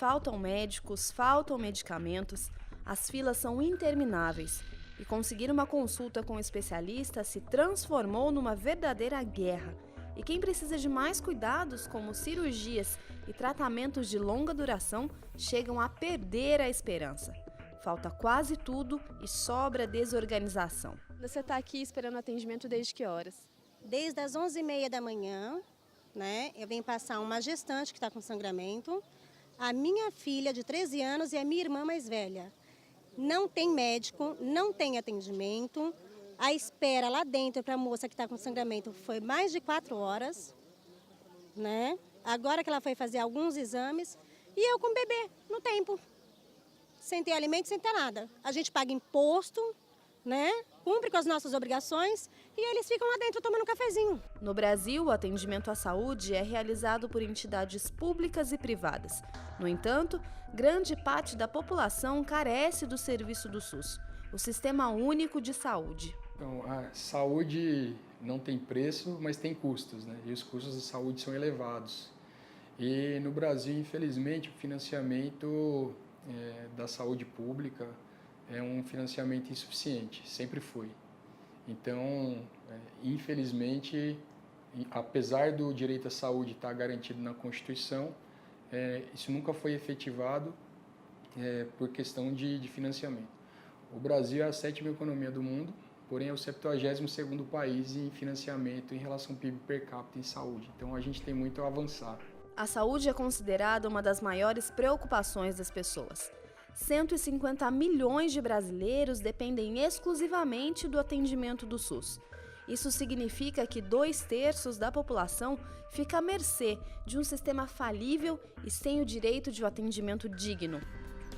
faltam médicos, faltam medicamentos, as filas são intermináveis e conseguir uma consulta com um especialista se transformou numa verdadeira guerra. E quem precisa de mais cuidados, como cirurgias e tratamentos de longa duração, chegam a perder a esperança. Falta quase tudo e sobra desorganização. Você está aqui esperando atendimento desde que horas? Desde as 11h30 da manhã, né? Eu venho passar uma gestante que está com sangramento, a minha filha de 13 anos e a minha irmã mais velha. Não tem médico, não tem atendimento. A espera lá dentro para a moça que está com sangramento foi mais de 4 horas, né? Agora que ela foi fazer alguns exames e eu com o bebê no tempo. Sem ter alimento, sem ter nada. A gente paga imposto, né? Cumpre com as nossas obrigações e eles ficam lá dentro tomando um cafezinho. No Brasil, o atendimento à saúde é realizado por entidades públicas e privadas. No entanto, grande parte da população carece do serviço do SUS, o Sistema Único de Saúde. Então, a saúde não tem preço, mas tem custos, né? E os custos da saúde são elevados. E no Brasil, infelizmente, o financiamento da saúde pública é um financiamento insuficiente, sempre foi. Então, infelizmente, apesar do direito à saúde estar garantido na Constituição, isso nunca foi efetivado por questão de financiamento. O Brasil é a 7ª economia do mundo, porém é o 72º país em financiamento em relação ao PIB per capita em saúde. Então, a gente tem muito a avançar. A saúde é considerada uma das maiores preocupações das pessoas. 150 milhões de brasileiros dependem exclusivamente do atendimento do SUS. Isso significa que 2/3 da população fica à mercê de um sistema falível e sem o direito de um atendimento digno.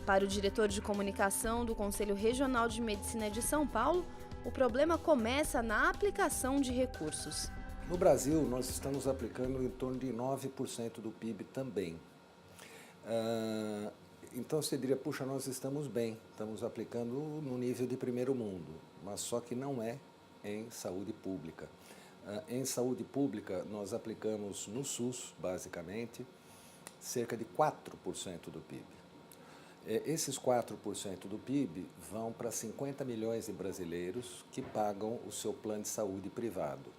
Para o diretor de comunicação do Conselho Regional de Medicina de São Paulo, o problema começa na aplicação de recursos. No Brasil, nós estamos aplicando em torno de 9% do PIB também. Então você diria, puxa, nós estamos bem, estamos aplicando no nível de primeiro mundo, mas só que não é em saúde pública. Em saúde pública, nós aplicamos no SUS, basicamente, cerca de 4% do PIB. Esses 4% do PIB vão para 50 milhões de brasileiros que pagam o seu plano de saúde privado.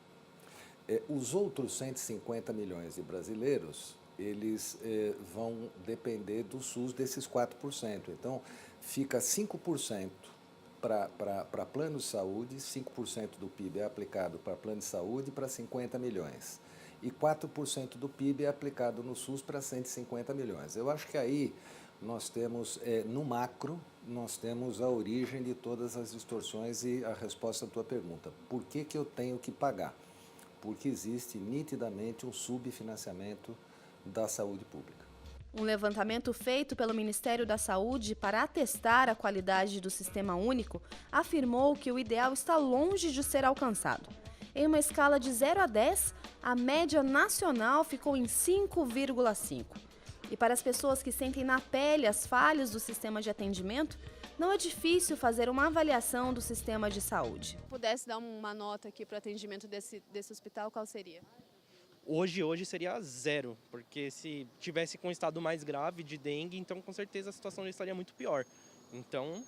Os outros 150 milhões de brasileiros, eles vão depender do SUS desses 4%. Então, fica 5% para plano de saúde, 5% do PIB é aplicado para plano de saúde para 50 milhões. E 4% do PIB é aplicado no SUS para 150 milhões. Eu acho que aí nós temos, no macro, nós temos a origem de todas as distorções e a resposta à tua pergunta. Por que eu tenho que pagar? Porque existe nitidamente um subfinanciamento da saúde pública. Um levantamento feito pelo Ministério da Saúde para atestar a qualidade do Sistema Único afirmou que o ideal está longe de ser alcançado. Em uma escala de 0 a 10, a média nacional ficou em 5,5. E para as pessoas que sentem na pele as falhas do sistema de atendimento, não é difícil fazer uma avaliação do sistema de saúde. Se pudesse dar uma nota aqui para o atendimento desse hospital, qual seria? Hoje seria 0, porque se tivesse com um estado mais grave de dengue, então com certeza a situação já estaria muito pior. Então,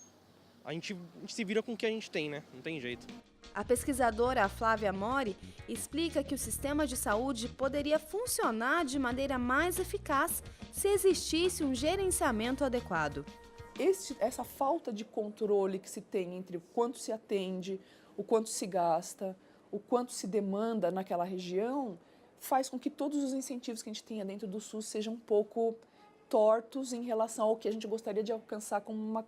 a gente se vira com o que a gente tem, né? Não tem jeito. A pesquisadora Flávia Mori explica que o sistema de saúde poderia funcionar de maneira mais eficaz se existisse um gerenciamento adequado. Essa falta de controle que se tem entre o quanto se atende, o quanto se gasta, o quanto se demanda naquela região, faz com que todos os incentivos que a gente tenha dentro do SUS sejam um pouco tortos em relação ao que a gente gostaria de alcançar como uma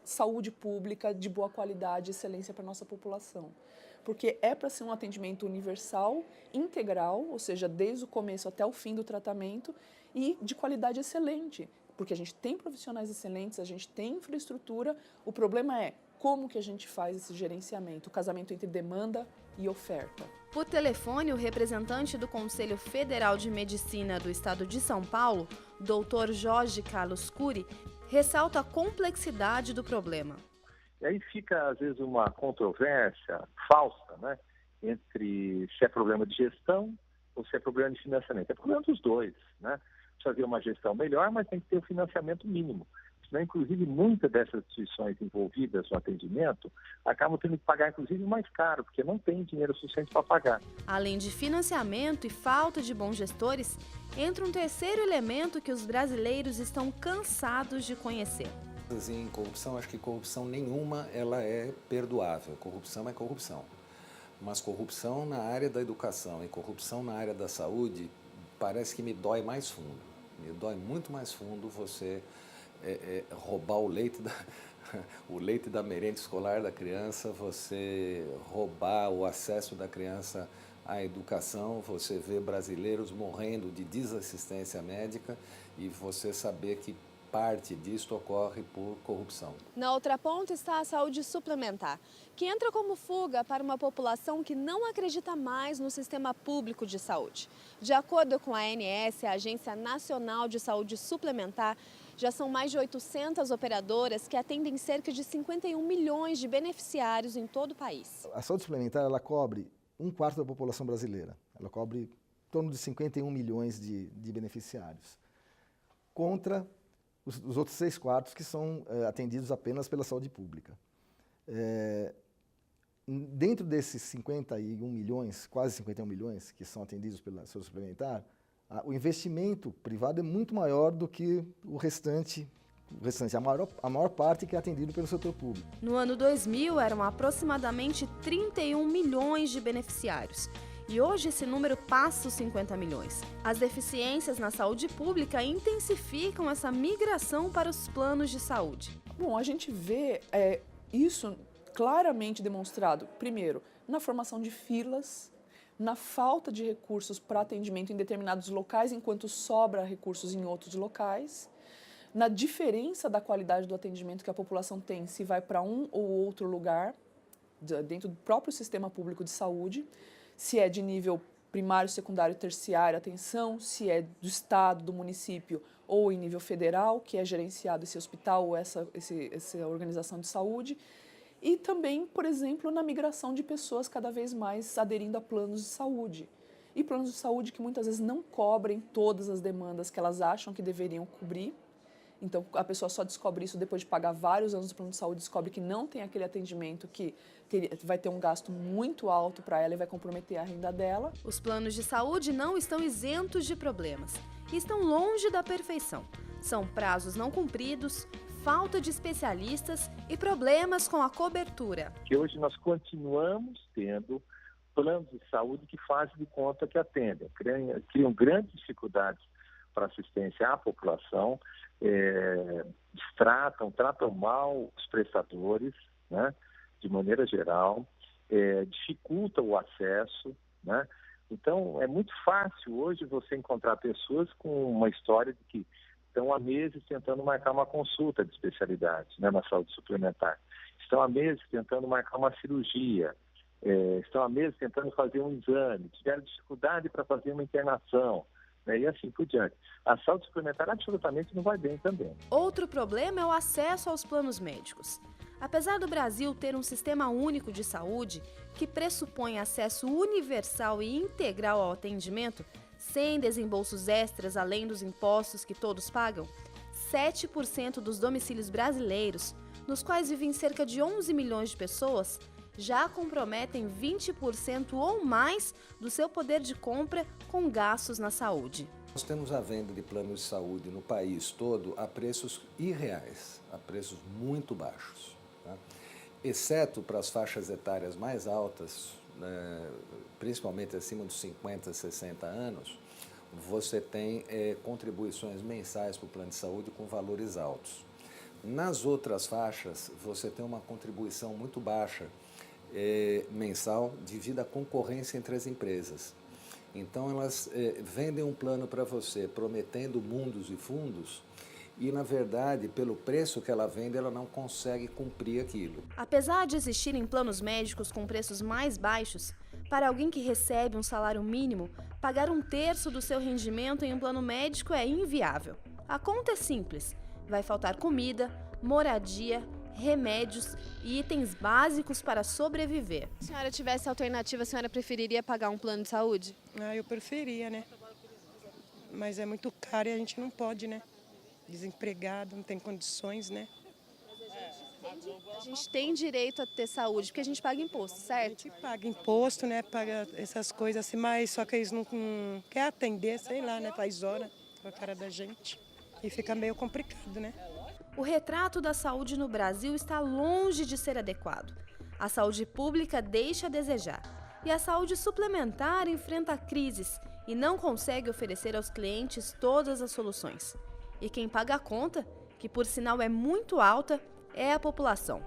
saúde pública de boa qualidade e excelência para a nossa população. Porque é para ser um atendimento universal, integral, ou seja, desde o começo até o fim do tratamento e de qualidade excelente. Porque a gente tem profissionais excelentes, a gente tem infraestrutura, o problema é como que a gente faz esse gerenciamento, o casamento entre demanda e oferta. Por telefone, o representante do Conselho Federal de Medicina do Estado de São Paulo, Dr. Jorge Carlos Cury, ressalta a complexidade do problema. E aí fica, às vezes, uma controvérsia falsa, né, entre se é problema de gestão ou se é problema de financiamento. É problema dos dois, né? precisa haver uma gestão melhor, mas tem que ter o financiamento mínimo. Senão, inclusive, muitas dessas instituições envolvidas no atendimento acabam tendo que pagar, inclusive, mais caro, porque não tem dinheiro suficiente para pagar. Além de financiamento e falta de bons gestores, entra um terceiro elemento que os brasileiros estão cansados de conhecer. Em corrupção, acho que corrupção nenhuma ela é perdoável. Corrupção é corrupção. Mas corrupção na área da educação e corrupção na área da saúde parece que me dói mais fundo. Me dói muito mais fundo você roubar o leite da merenda escolar da criança, você roubar o acesso da criança à educação, você vê brasileiros morrendo de desassistência médica e você saber que parte disso ocorre por corrupção. Na outra ponta está a saúde suplementar, que entra como fuga para uma população que não acredita mais no sistema público de saúde. De acordo com a ANS, a Agência Nacional de Saúde Suplementar, já são mais de 800 operadoras que atendem cerca de 51 milhões de beneficiários em todo o país. A saúde suplementar ela cobre 1/4 da população brasileira. Ela cobre em torno de 51 milhões de beneficiários, contra os outros 6/4 que são atendidos apenas pela saúde pública. Dentro desses 51 milhões, quase 51 milhões que são atendidos pela saúde suplementar, o investimento privado é muito maior do que o restante, a maior parte que é atendido pelo setor público. No ano 2000, eram aproximadamente 31 milhões de beneficiários. E hoje esse número passa os 50 milhões. As deficiências na saúde pública intensificam essa migração para os planos de saúde. Bom, a gente vê isso claramente demonstrado, primeiro, na formação de filas, na falta de recursos para atendimento em determinados locais, enquanto sobra recursos em outros locais, na diferença da qualidade do atendimento que a população tem se vai para um ou outro lugar, dentro do próprio sistema público de saúde, se é de nível primário, secundário, terciário, atenção, se é do estado, do município ou em nível federal, que é gerenciado esse hospital ou essa organização de saúde. E também, por exemplo, na migração de pessoas cada vez mais aderindo a planos de saúde. E planos de saúde que muitas vezes não cobrem todas as demandas que elas acham que deveriam cobrir. Então, a pessoa só descobre isso depois de pagar vários anos do plano de saúde, descobre que não tem aquele atendimento que vai ter um gasto muito alto para ela e vai comprometer a renda dela. Os planos de saúde não estão isentos de problemas e estão longe da perfeição. São prazos não cumpridos, falta de especialistas e problemas com a cobertura. Que hoje nós continuamos tendo planos de saúde que fazem de conta que atendem, criam grandes dificuldades para assistência à população, tratam mal os prestadores, né, de maneira geral, dificultam o acesso, né? Então, é muito fácil hoje você encontrar pessoas com uma história de que estão há meses tentando marcar uma consulta de especialidade, né, na saúde suplementar. Estão há meses tentando marcar uma cirurgia, estão há meses tentando fazer um exame, tiveram dificuldade para fazer uma internação, né, e assim por diante. A saúde suplementar absolutamente não vai bem também. Outro problema é o acesso aos planos médicos. Apesar do Brasil ter um sistema único de saúde, que pressupõe acesso universal e integral ao atendimento, sem desembolsos extras além dos impostos que todos pagam, 7% dos domicílios brasileiros, nos quais vivem cerca de 11 milhões de pessoas, já comprometem 20% ou mais do seu poder de compra com gastos na saúde. Nós temos a venda de planos de saúde no país todo a preços irreais, a preços muito baixos, tá? Exceto para as faixas etárias mais altas, principalmente acima dos 50, 60 anos, você tem contribuições mensais para o plano de saúde com valores altos. Nas outras faixas, você tem uma contribuição muito baixa mensal devido à concorrência entre as empresas. Então, elas vendem um plano para você, prometendo mundos e fundos, e, na verdade, pelo preço que ela vende, ela não consegue cumprir aquilo. Apesar de existirem planos médicos com preços mais baixos, para alguém que recebe um salário mínimo, pagar 1/3 do seu rendimento em um plano médico é inviável. A conta é simples: vai faltar comida, moradia, remédios e itens básicos para sobreviver. Se a senhora tivesse alternativa, a senhora preferiria pagar um plano de saúde? Eu preferia, né? mas é muito caro e a gente não pode, né? Desempregado, não tem condições, né? A gente tem direito a ter saúde, porque a gente paga imposto, A certo? gente paga imposto, né? Paga essas coisas assim, mas só que eles não querem atender, sei lá, né? Faz hora com a cara da gente. E fica meio complicado, né? O retrato da saúde no Brasil está longe de ser adequado. A saúde pública deixa a desejar. E a saúde suplementar enfrenta crises e não consegue oferecer aos clientes todas as soluções. E quem paga a conta, que por sinal é muito alta, é a população.